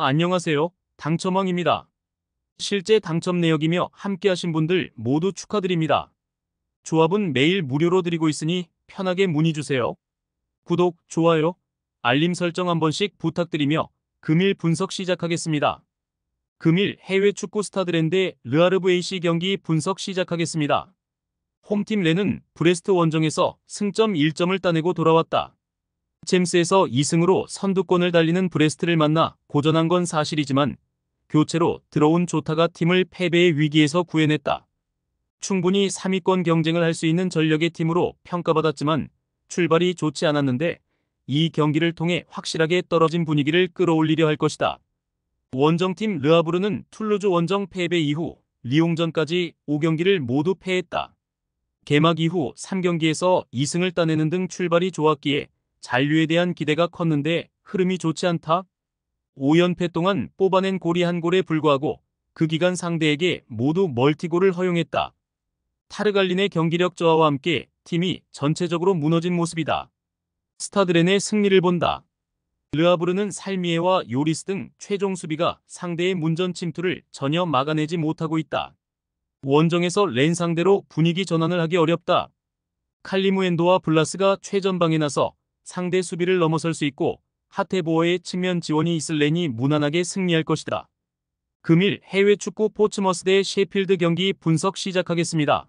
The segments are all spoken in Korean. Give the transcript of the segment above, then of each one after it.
안녕하세요. 당첨왕입니다. 실제 당첨 내역이며 함께하신 분들 모두 축하드립니다. 조합은 매일 무료로 드리고 있으니 편하게 문의주세요. 구독, 좋아요, 알림 설정 한 번씩 부탁드리며 금일 분석 시작하겠습니다. 금일 해외 축구 스타드랜드 르아르브 AC 경기 분석 시작하겠습니다. 홈팀 렌은 브레스트 원정에서 승점 1점을 따내고 돌아왔다. 챔스에서 2승으로 선두권을 달리는 브레스트를 만나 고전한 건 사실이지만 교체로 들어온 조타가 팀을 패배의 위기에서 구해냈다. 충분히 3위권 경쟁을 할 수 있는 전력의 팀으로 평가받았지만 출발이 좋지 않았는데 이 경기를 통해 확실하게 떨어진 분위기를 끌어올리려 할 것이다. 원정팀 르아브르는 툴루즈 원정 패배 이후 리옹전까지 5경기를 모두 패했다. 개막 이후 3경기에서 2승을 따내는 등 출발이 좋았기에 잔류에 대한 기대가 컸는데 흐름이 좋지 않다. 5연패 동안 뽑아낸 골이 한 골에 불과하고 그 기간 상대에게 모두 멀티골을 허용했다. 타르갈린의 경기력 저하와 함께 팀이 전체적으로 무너진 모습이다. 스타드렌의 승리를 본다. 르아브르는 살미에와 요리스 등 최종 수비가 상대의 문전 침투를 전혀 막아내지 못하고 있다. 원정에서 렌 상대로 분위기 전환을 하기 어렵다. 칼리무엔도와 블라스가 최전방에 나서 상대 수비를 넘어설 수 있고 하테보어의 측면 지원이 있을 렌이 무난하게 승리할 것이다. 금일 해외 축구 포츠머스 대 셰필드 경기 분석 시작하겠습니다.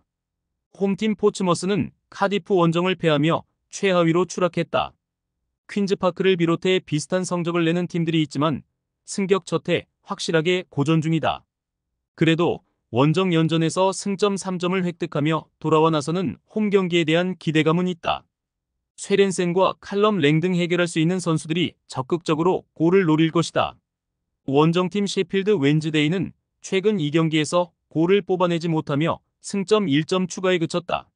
홈팀 포츠머스는 카디프 원정을 패하며 최하위로 추락했다. 퀸즈파크를 비롯해 비슷한 성적을 내는 팀들이 있지만 승격 첫해 확실하게 고전 중이다. 그래도 원정 연전에서 승점 3점을 획득하며 돌아와 나서는 홈 경기에 대한 기대감은 있다. 쇠렌센과 칼럼 랭 등 해결할 수 있는 선수들이 적극적으로 골을 노릴 것이다. 원정팀 셰필드 웬즈데이는 최근 2경기에서 골을 뽑아내지 못하며 승점 1점 추가에 그쳤다.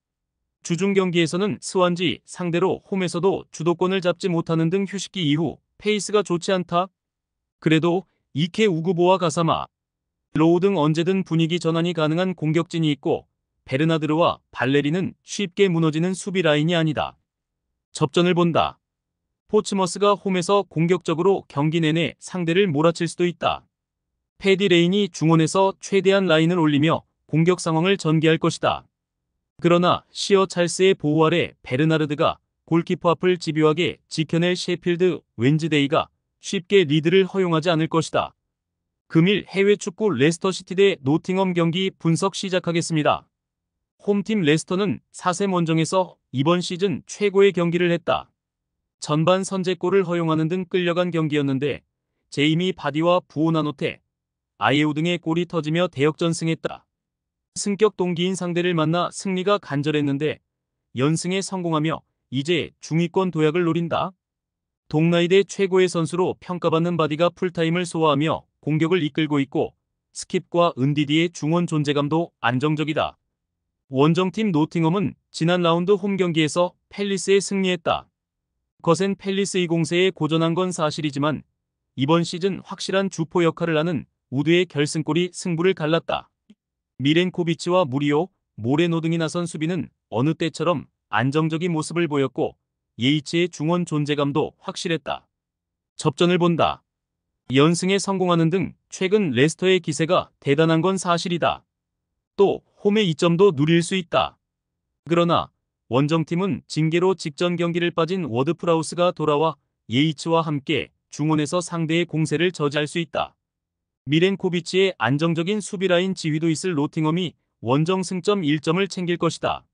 주중 경기에서는 스완지 상대로 홈에서도 주도권을 잡지 못하는 등 휴식기 이후 페이스가 좋지 않다. 그래도 이케 우구보와 가사마, 로우 등 언제든 분위기 전환이 가능한 공격진이 있고 베르나드르와 발레리는 쉽게 무너지는 수비 라인이 아니다. 접전을 본다. 포츠머스가 홈에서 공격적으로 경기 내내 상대를 몰아칠 수도 있다. 패디 레인이 중원에서 최대한 라인을 올리며 공격 상황을 전개할 것이다. 그러나 시어 찰스의 보호 아래 베르나르드가 골키퍼 앞을 집요하게 지켜낼 셰필드 웬즈데이가 쉽게 리드를 허용하지 않을 것이다. 금일 해외 축구 레스터시티 대 노팅엄 경기 분석 시작하겠습니다. 홈팀 레스터는 4셈 원정에서 이번 시즌 최고의 경기를 했다. 전반 선제골을 허용하는 등 끌려간 경기였는데 제이미 바디와 부오나노테, 아예우 등의 골이 터지며 대역전승했다. 승격 동기인 상대를 만나 승리가 간절했는데 연승에 성공하며 이제 중위권 도약을 노린다. 동나이대 최고의 선수로 평가받는 바디가 풀타임을 소화하며 공격을 이끌고 있고 스킵과 은디디의 중원 존재감도 안정적이다. 원정팀 노팅엄은 지난 라운드 홈 경기에서 팰리스에 승리했다. 거센 팰리스 2공세에 고전한 건 사실이지만 이번 시즌 확실한 주포 역할을 하는 우드의 결승골이 승부를 갈랐다. 미렌코비치와 무리오, 모레노 등이 나선 수비는 어느 때처럼 안정적인 모습을 보였고 예이치의 중원 존재감도 확실했다. 접전을 본다. 연승에 성공하는 등 최근 레스터의 기세가 대단한 건 사실이다. 또 홈의 이점도 누릴 수 있다. 그러나 원정팀은 징계로 직전 경기를 빠진 워드프라우스가 돌아와 예이츠와 함께 중원에서 상대의 공세를 저지할 수 있다. 미렌코비치의 안정적인 수비라인 지휘도 있을 노팅엄이 원정 승점 1점을 챙길 것이다.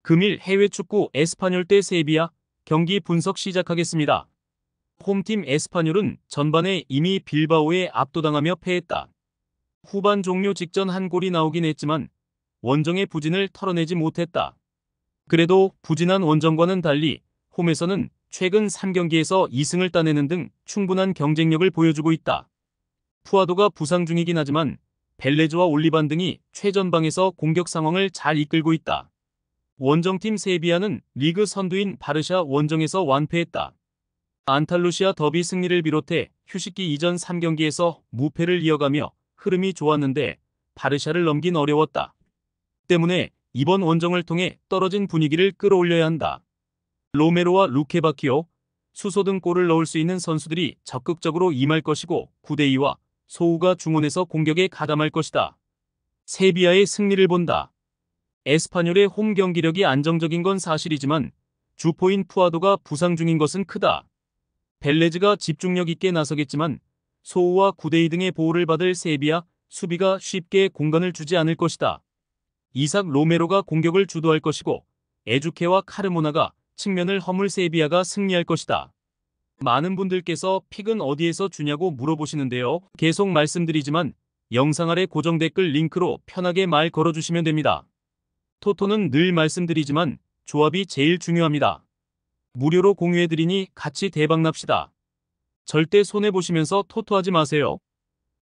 금일 해외 축구 에스파뇰 대 세비야 경기 분석 시작하겠습니다. 홈팀 에스파뇰은 전반에 이미 빌바오에 압도당하며 패했다. 후반 종료 직전 한 골이 나오긴 했지만 원정의 부진을 털어내지 못했다. 그래도 부진한 원정과는 달리 홈에서는 최근 3경기에서 2승을 따내는 등 충분한 경쟁력을 보여주고 있다. 푸아도가 부상 중이긴 하지만 벨레즈와 올리반 등이 최전방에서 공격 상황을 잘 이끌고 있다. 원정팀 세비야는 리그 선두인 바르샤 원정에서 완패했다. 안탈루시아 더비 승리를 비롯해 휴식기 이전 3경기에서 무패를 이어가며 흐름이 좋았는데 바르샤를 넘긴 어려웠다. 때문에 이번 원정을 통해 떨어진 분위기를 끌어올려야 한다. 로메로와 루케바키오, 수소 등 골을 넣을 수 있는 선수들이 적극적으로 임할 것이고 9대2와 소우가 중원에서 공격에 가담할 것이다. 세비야의 승리를 본다. 에스파뇰의 홈 경기력이 안정적인 건 사실이지만 주포인 푸아도가 부상 중인 것은 크다. 벨레즈가 집중력 있게 나서겠지만 소우와 9대2 등의 보호를 받을 세비야 수비가 쉽게 공간을 주지 않을 것이다. 이삭 로메로가 공격을 주도할 것이고 에주케와 카르모나가 측면을 허물 세비야가 승리할 것이다. 많은 분들께서 픽은 어디에서 주냐고 물어보시는데요. 계속 말씀드리지만 영상 아래 고정 댓글 링크로 편하게 말 걸어주시면 됩니다. 토토는 늘 말씀드리지만 조합이 제일 중요합니다. 무료로 공유해드리니 같이 대박납시다. 절대 손해보시면서 토토하지 마세요.